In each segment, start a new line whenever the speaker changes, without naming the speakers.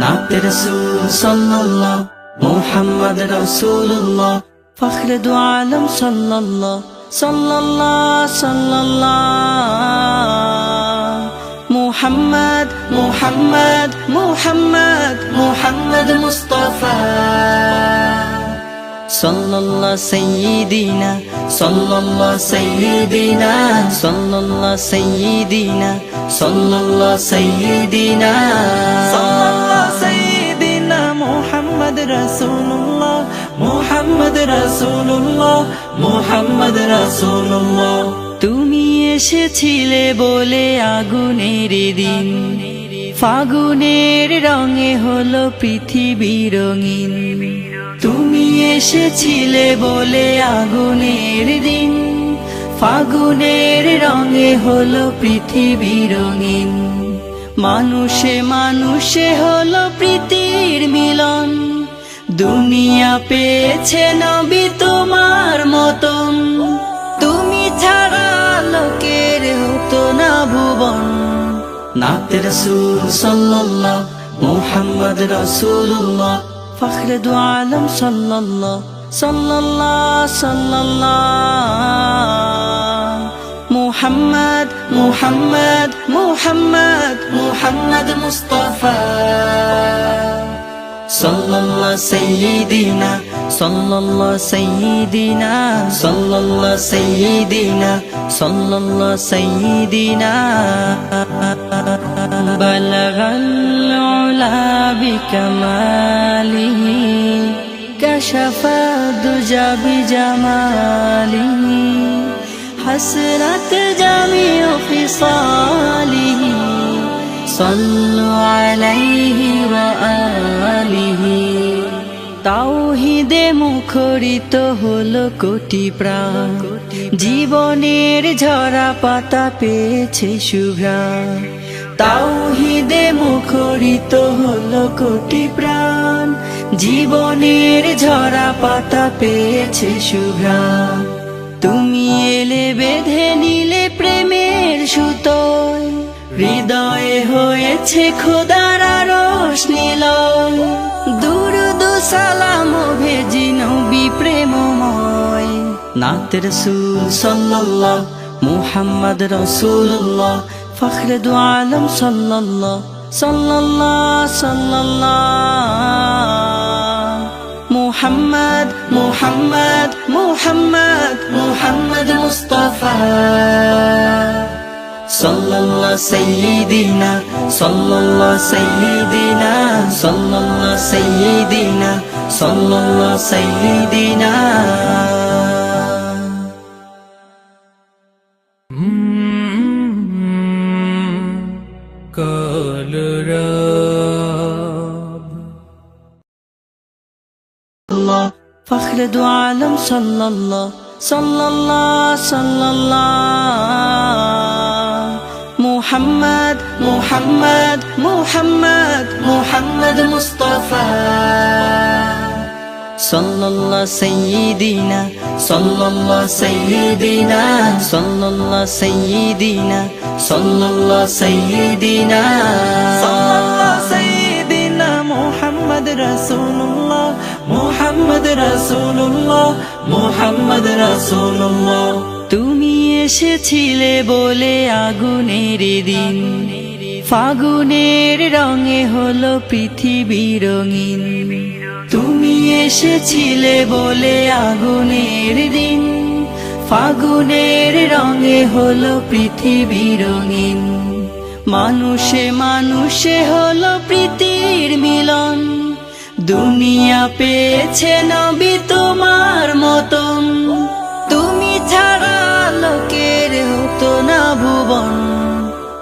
নাতে রাসূল সাল্লাল্লাহ মুহাম্মদ রাসূলুল্লাহ ফখরে দু আলম সাল্লাল্লাহ সাল্লাল্লাহ সাল্লাল্লাহ মুহাম্মদ মুহাম্মদ মুহাম্মদ মুহাম্মদ মুস্তাফা সাল্লাল্লাহ সাইয়্যিদিনা সাল্লাল্লাহ সাইয়্যিদিনা সাল্লাল্লাহ সাইয়্যিদিনা সাল্লাল্লাহ সাইয়্যিদিনা সাল্লাল্লাহ সাইয়্যিদিনা মুহাম্মদ রাসূলুল্লাহ মুহাম্মদ রাসূলুল্লাহ মুহাম্মদ রাসূলুল্লাহ তুমি এসেছিলে বলে আগুনের দিন ফাগুনের রঙে হলো পৃথিবী রঙিন তুমি এসেছিলে বলে আগুনের দিন ফাগুনের রঙে হলো পৃথিবী রঙিন মানুষে মানুষে হলো প্রীতির মিলন দুনিয়া পেয়েছে নবী তোমার মতন তুমি ছাড়া লোকের হতো না ভুবন নাতে রাসূল সাল্লাল্লাহ মুহাম্মদ রাসূলুল্লাহ ফখরে দু আলম সাল্লাল্লাহ সাল্লাল্লাহ সাল্লাল্লাহ মুহাম্মদ মুহাম্মদ মুহাম্মদ মুহাম্মদ মুস্তাফা সাল্লাল্লাহ সাইয়্যিদিনা সাল্লাল্লাহ সাইয়্যিদিনা সাল্লাল্লাহ সাইয়্যিদিনা সাল্লাল্লাহ সাইয়্যিদিনা বালাগাল উলা বিকামালিহি কাশাফা দুজা বিজামালিহি হাসরাত জামিউ ফিসালিহি সাল্লু আলাইহি ওয়া আলিহি তাওহীদে মুখরিত হলো কোটি প্রাণ জীবনের ঝরা পাতা পেয়েছে সুঘ্রাণ তাওহীদে মুখরিত হলো কোটি প্রাণ জীবনের ঝরা পাতা পেয়েছে সুঘ্রাণ তুমি এলে বেঁধে নিলে প্রেমের সুতোয় হৃদয়ে হয়েছে খোদার আরশ নিলয় দুরুদ সালাম ভেজি নবী প্রেমময় নাতে রাসূল সাল্লাল্লাহ মুহাম্মদ রাসূলুল্লাহ ফখরে দু আলম সাল্লাল্লাহ সাল্লাল্লাহ সাল্লাল্লাহ মুহাম্মদ মুহাম্মদ মুহাম্মদ মুহাম্মদ মুস্তাফা সাল্লাল্লাহ সাইয়্যিদিনা সাল্লাল্লাহ সাইয়্যিদিনা সাল্লাল্লাহ সাইয়্যিদিনা সাল্লাল্লাহ সাইয়্যিদিনা ফখরে দু আলম সাল্লাল্লাহ সাল্লাল্লাহ সাল্লাল্লাহ মুহাম্মদ মুহাম্মদ মুহাম্মদ মুহাম্মদ মুস্তাফা সাল্লাল্লাহ সাইয়্যিদিনা সাল্লাল্লাহ সাইয়্যিদিনা সাল্লাল্লাহ সাইয়্যিদিনা সাল্লাল্লাহ সাইয়্যিদিনা সাল্লাল্লাহ সাইয়্যিদিনা মুহাম্মদ রাসূলুল্লাহ মুহাম্মদ রাসূলুল্লাহ মুহাম্মদ রাসূলুল্লাহ তুমি এসেছিলে বলে আগুনের দিন ফাগুনের রঙে হলো পৃথিবী রঙিন তুমি এসেছিলে বলে আগুনের দিন ফাগুনের রঙে হলো পৃথিবী রঙিন মানুষে মানুষে হলো প্রীতির মিলন দুনিয়া পেয়েছে নবী তোমার মতন তুমি ছাড়া লোকের হতো না ভুবন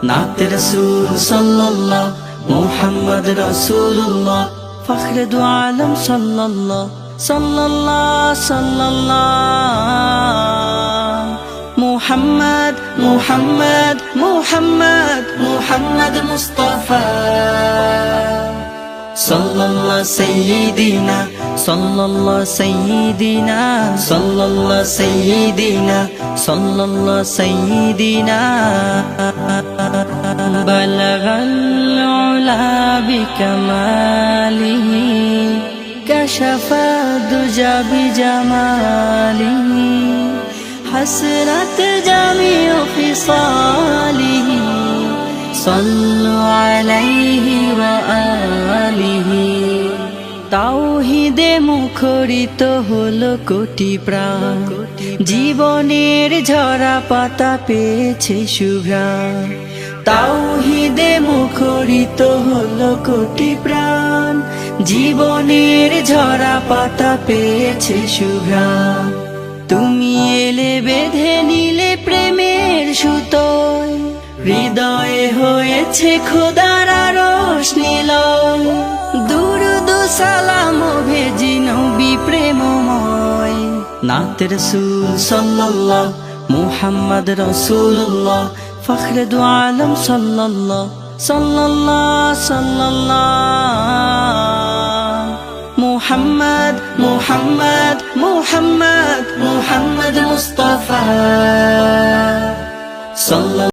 নাতে রাসূল সাল্লাল্লাহ মুহাম্মদ রাসূলুল্লাহ ফখরে দু আলম সাল্লাল্লাহ সাল্লাল্লাহ সাল্লাল্লাহ মুহাম্মদ মুহাম্মদ মুহাম্মদ মুহাম্মদ মুস্তাফা সাল্লাল্লাহ সাইয়্যিদিনা সাল্লাল্লাহ সাইয়্যিদিনা সাল্লাল্লাহ সাইয়্যিদিনা সাল্লাল্লাহ সাইয়্যিদিনা বালাগাল العلا بكماله كشف الدجى بجماله حسنت جميع خصاله صلوا عليه وآله তাওহীদে মুখরিত হলো কোটি প্রাণ জীবনের ঝরা পাতা পেয়েছে সুঘ্রাণ তাওহীদে মুখরিত হলো কোটি প্রাণ জীবনের ঝরা পাতা পেয়েছে সুঘ্রাণ তুমি এলে বেঁধে নিলে প্রেমের সুতোয় হৃদয়ে হয়েছে খোদার আরশ নিলয় দুরুদ সালাম ভেজি নবী প্রেমময় নাত রাসূল সাল্লাল্লাহ মুহাম্মদ রাসূলুল্লাহ ফখর দু আলম সাল্লাল্লাহ সাল্লাল্লাহ সাল্লাল্লাহ মুহাম্মদ মুহাম্মদ মুহাম্মদ মুহাম্মদ মুস্তাফা সাল্লাল্লাহ